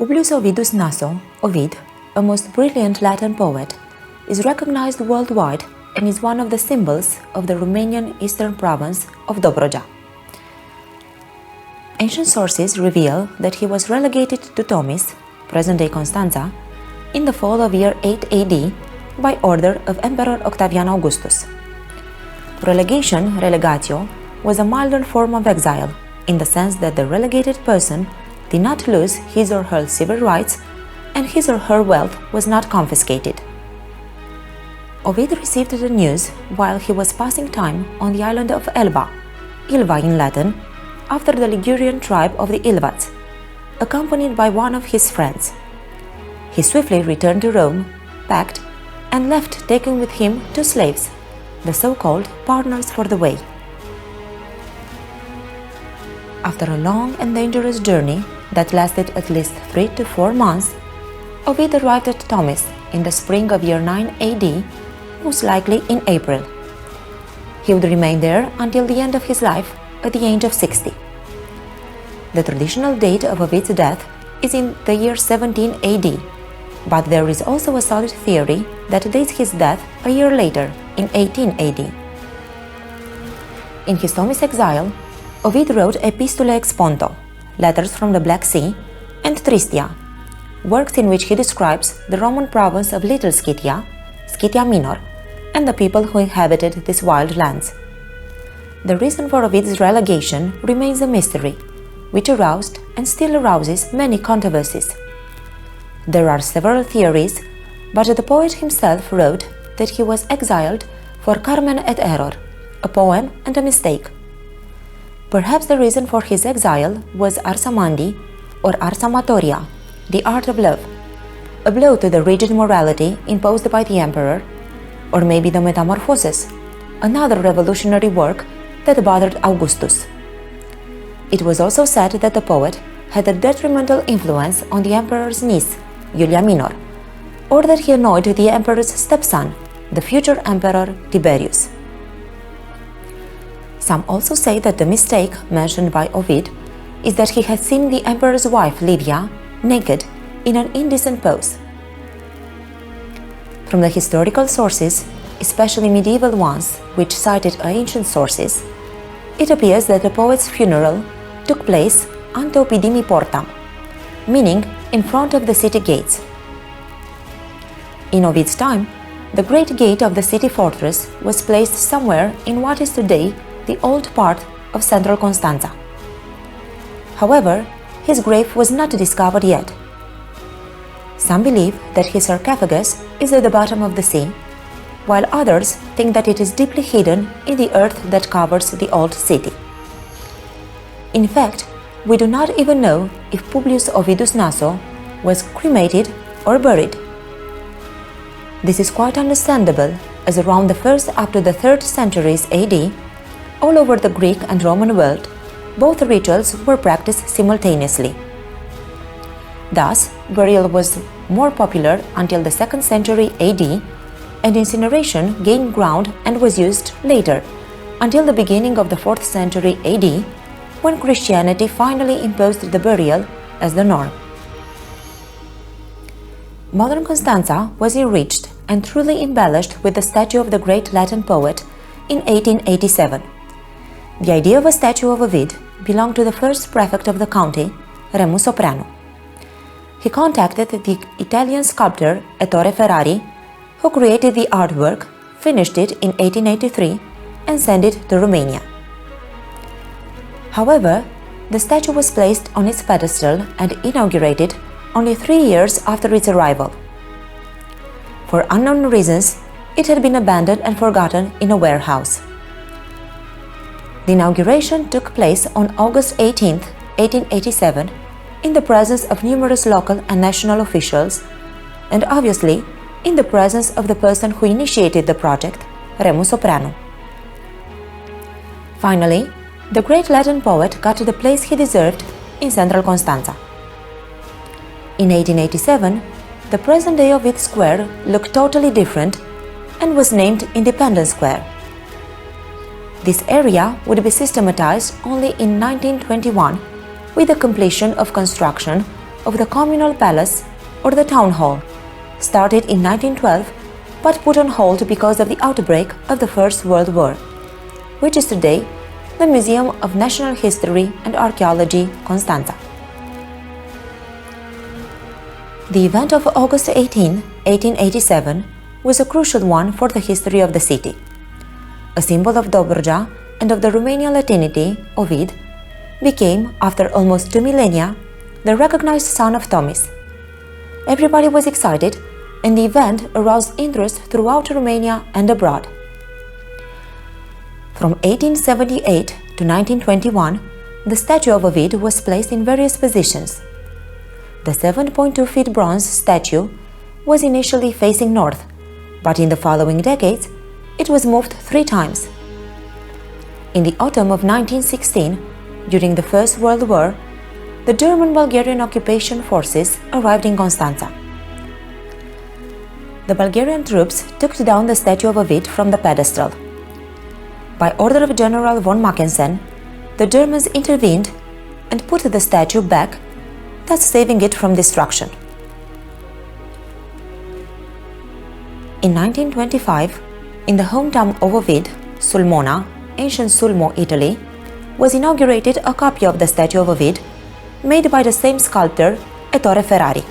Publius Ovidius Naso, Ovid, a most brilliant Latin poet, is recognized worldwide and is one of the symbols of the Romanian eastern province of Dobrogea. Ancient sources reveal that he was relegated to Tomis, present-day Constanța, in the fall of year 8 AD by order of Emperor Octavian Augustus. Relegation, relegatio, was a milder form of exile, in the sense that the relegated person did not lose his or her civil rights and his or her wealth was not confiscated. Ovid received the news while he was passing time on the island of Elba, Ilva in Latin, after the Ligurian tribe of the Ilvați, accompanied by one of his friends. He swiftly returned to Rome, packed, and left taking with him 2 slaves, the so-called partners for the way. After a long and dangerous journey that lasted at least 3 to 4 months, Ovid arrived at Tomis in the spring of year 9 AD, most likely in April. He would remain there until the end of his life at the age of 60. The traditional date of Ovid's death is in the year 17 AD, but there is also a solid theory that dates his death a year later, in 18 AD. In his Tomis exile, Ovid wrote Epistule ex Ponto, Letters from the Black Sea, and Tristia, works in which he describes the Roman province of Little Scythia, Scythia Minor, and the people who inhabited these wild lands. The reason for Ovid's relegation remains a mystery, which aroused and still arouses many controversies. There are several theories, but the poet himself wrote that he was exiled for Carmen et Error, a poem and a mistake. Perhaps the reason for his exile was arsamandi or arsamatoria, the art of love, a blow to the rigid morality imposed by the emperor, or maybe the Metamorphoses, another revolutionary work that bothered Augustus. It was also said that the poet had a detrimental influence on the emperor's niece, Iulia Minor, or that he annoyed the emperor's stepson, the future emperor Tiberius. Some also say that the mistake mentioned by Ovid is that he had seen the emperor's wife Livia naked in an indecent pose. From the historical sources, especially medieval ones which cited ancient sources, it appears that the poet's funeral took place ante opidimi portam, meaning in front of the city gates. In Ovid's time, the great gate of the city fortress was placed somewhere in what is today the old part of central Constanța. However, his grave was not discovered yet. Some believe that his sarcophagus is at the bottom of the sea, while others think that it is deeply hidden in the earth that covers the old city. In fact, we do not even know if Publius Ovidius Naso was cremated or buried. This is quite understandable, as around the 1st up to the 3rd centuries AD, all over the Greek and Roman world, both rituals were practiced simultaneously. Thus, burial was more popular until the 2nd century AD, and incineration gained ground and was used later, until the beginning of the 4th century AD, when Christianity finally imposed the burial as the norm. Modern Constanța was enriched and truly embellished with the statue of the great Latin poet in 1887. The idea of a statue of Ovid belonged to the first prefect of the county, Remus Opreanu. He contacted the Italian sculptor Ettore Ferrari, who created the artwork, finished it in 1883, and sent it to Romania. However, the statue was placed on its pedestal and inaugurated only 3 years after its arrival. For unknown reasons, it had been abandoned and forgotten in a warehouse. The inauguration took place on August 18, 1887, in the presence of numerous local and national officials, and obviously in the presence of the person who initiated the project, Remus Opreanu. Finally, the great Latin poet got the place he deserved in central Constanța. In 1887, the present-day Ovid Square looked totally different and was named Independence Square. This area would be systematized only in 1921 with the completion of construction of the communal palace or the town hall, started in 1912 but put on hold because of the outbreak of the First World War, which is today the Museum of National History and Archaeology, Constanța. The event of August 18, 1887 was a crucial one for the history of the city. A symbol of Dobrogea and of the Romanian Latinity, Ovid, became, after almost 2 millennia, the recognized son of Tomis. Everybody was excited, and the event aroused interest throughout Romania and abroad. From 1878 to 1921, the statue of Ovid was placed in various positions. The 7.2 feet bronze statue was initially facing north, but in the following decades, it was moved 3 times. In the autumn of 1916, during the First World War, the German-Bulgarian occupation forces arrived in Constanța. The Bulgarian troops took down the statue of Ovid from the pedestal. By order of General von Mackensen, the Germans intervened and put the statue back, thus saving it from destruction. In 1925, in the hometown of Ovid, Sulmona, ancient Sulmo, Italy, was inaugurated a copy of the statue of Ovid, made by the same sculptor, Ettore Ferrari.